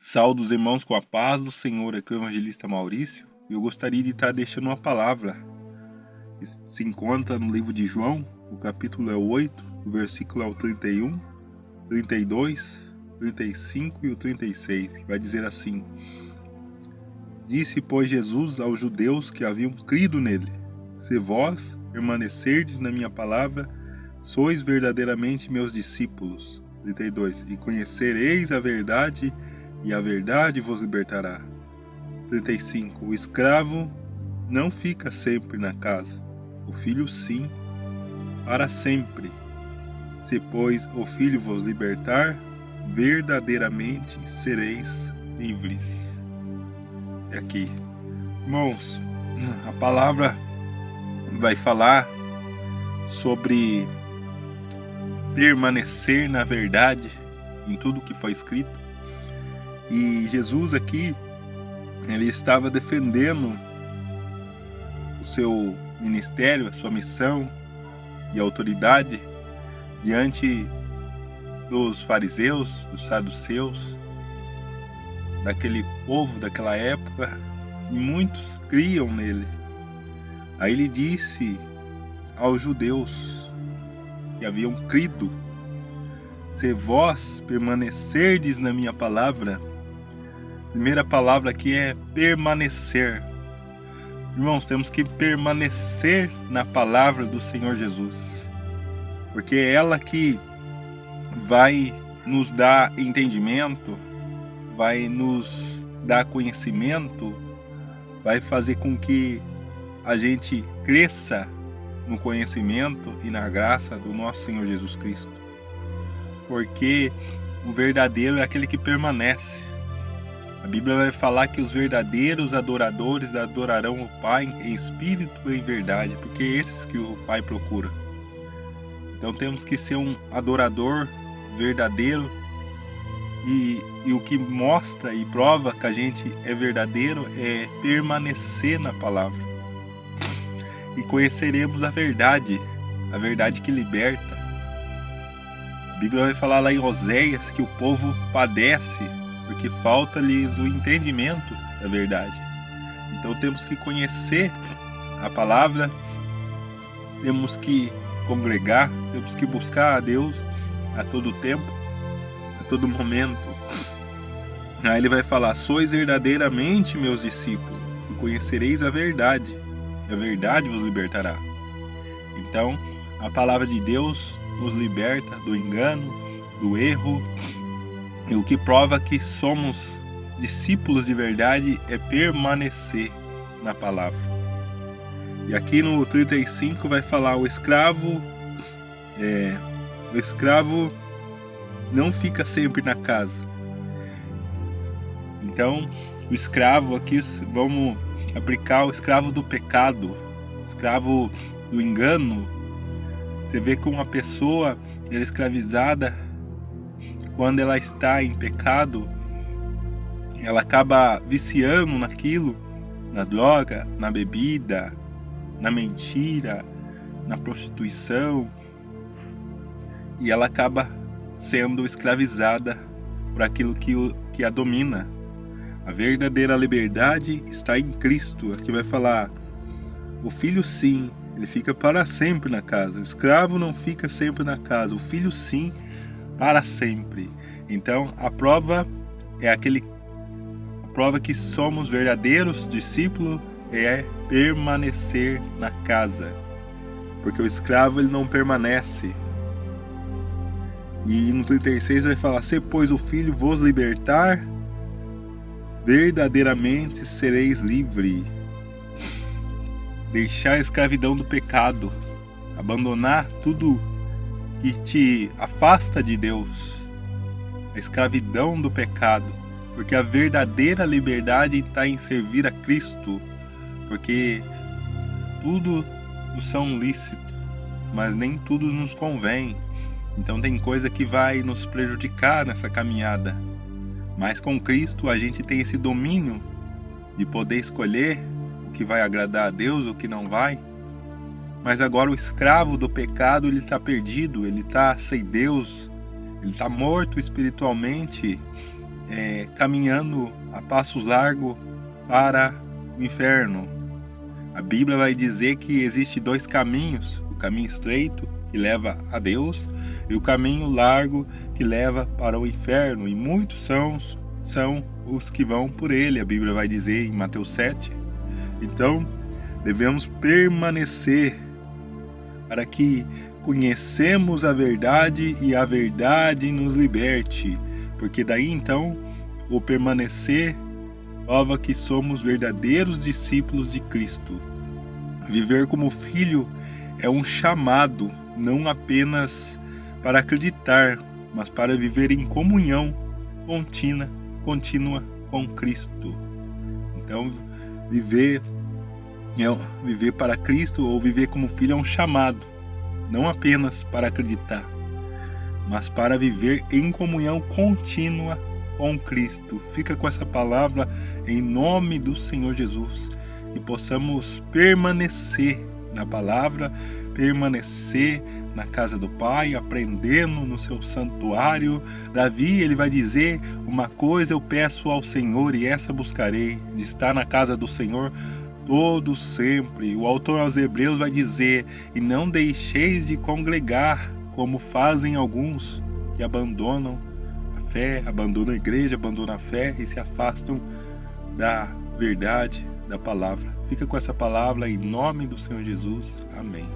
Saúdo os irmãos com a paz do Senhor, aqui é o evangelista Maurício. Eu gostaria de estar deixando uma palavra que se encontra no livro de João, o capítulo é o 8, o versículo é o 31, 32, 35 e o 36, que vai dizer assim: Disse, pois, Jesus aos judeus que haviam crido nele: Se vós permanecerdes na minha palavra, sois verdadeiramente meus discípulos. 32. E conhecereis a verdade, e a verdade vos libertará. 35. O escravo não fica sempre na casa, o filho sim, para sempre. Se, pois, o filho vos libertar, verdadeiramente sereis livres. É aqui. Irmãos, a palavra vai falar sobre permanecer na verdade em tudo que foi escrito. E Jesus aqui, ele estava defendendo o seu ministério, a sua missão e autoridade diante dos fariseus, dos saduceus, daquele povo daquela época, e muitos criam nele. Aí ele disse aos judeus que haviam crido: Se vós permanecerdes na minha palavra. A primeira palavra aqui é permanecer. Irmãos, temos que permanecer na palavra do Senhor Jesus, porque é ela que vai nos dar entendimento, vai nos dar conhecimento, vai fazer com que a gente cresça no conhecimento e na graça do nosso Senhor Jesus Cristo. Porque o verdadeiro é aquele que permanece. A Bíblia vai falar que os verdadeiros adoradores adorarão o Pai em espírito e em verdade, porque é esses que o Pai procura. Então temos que ser um adorador verdadeiro, e o que mostra e prova que a gente é verdadeiro é permanecer na palavra. E conheceremos a verdade que liberta. A Bíblia vai falar lá em Oséias que o povo padece porque falta-lhes o entendimento da verdade. Então temos que conhecer a palavra, temos que congregar, temos que buscar a Deus a todo tempo, a todo momento. Aí ele vai falar: Sois verdadeiramente meus discípulos, e conhecereis a verdade, e a verdade vos libertará. Então a palavra de Deus nos liberta do engano, do erro. E o que prova que somos discípulos de verdade é permanecer na palavra. E aqui no 35 vai falar: o escravo não fica sempre na casa. Então, o escravo aqui, vamos aplicar o escravo do pecado, escravo do engano. Você vê que uma pessoa ela é escravizada. Quando ela está em pecado, ela acaba viciando naquilo, na droga, na bebida, na mentira, na prostituição, e ela acaba sendo escravizada por aquilo que a domina. A verdadeira liberdade está em Cristo. Aqui vai falar: o filho sim, ele fica para sempre na casa. O escravo não fica sempre na casa, o filho sim, para sempre. Então a prova que somos verdadeiros discípulos é permanecer na casa, porque o escravo ele não permanece. E no 36 vai falar: Se, pois, o filho vos libertar, verdadeiramente sereis livres. Deixar a escravidão do pecado, abandonar tudo que te afasta de Deus, a escravidão do pecado, porque a verdadeira liberdade está em servir a Cristo, porque tudo nos são lícito, mas nem tudo nos convém. Então tem coisa que vai nos prejudicar nessa caminhada, mas com Cristo a gente tem esse domínio de poder escolher o que vai agradar a Deus, o que não vai. Mas agora o escravo do pecado, ele está perdido, ele está sem Deus, ele está morto espiritualmente, caminhando a passos largos para o inferno. A Bíblia vai dizer que existe 2 caminhos: o caminho estreito, que leva a Deus, e o caminho largo, que leva para o inferno, e muitos são os que vão por ele, a Bíblia vai dizer em Mateus 7. Então, devemos permanecer para que conhecemos a verdade e a verdade nos liberte, porque daí então o permanecer prova que somos verdadeiros discípulos de Cristo. Viver como filho é um chamado, não apenas para acreditar, mas para viver em comunhão contínua com Cristo. Então, viver para Cristo ou viver como filho é um chamado, não apenas para acreditar, mas para viver em comunhão contínua com Cristo. Fica com essa palavra em nome do Senhor Jesus, que possamos permanecer na palavra, permanecer na casa do Pai, aprendendo no seu santuário. Davi, ele vai dizer: uma coisa eu peço ao Senhor e essa buscarei, de estar na casa do Senhor todo sempre. O autor aos Hebreus vai dizer: e não deixeis de congregar, como fazem alguns que abandonam a fé, abandonam a igreja, abandonam a fé e se afastam da verdade da palavra. Fica com essa palavra em nome do Senhor Jesus. Amém.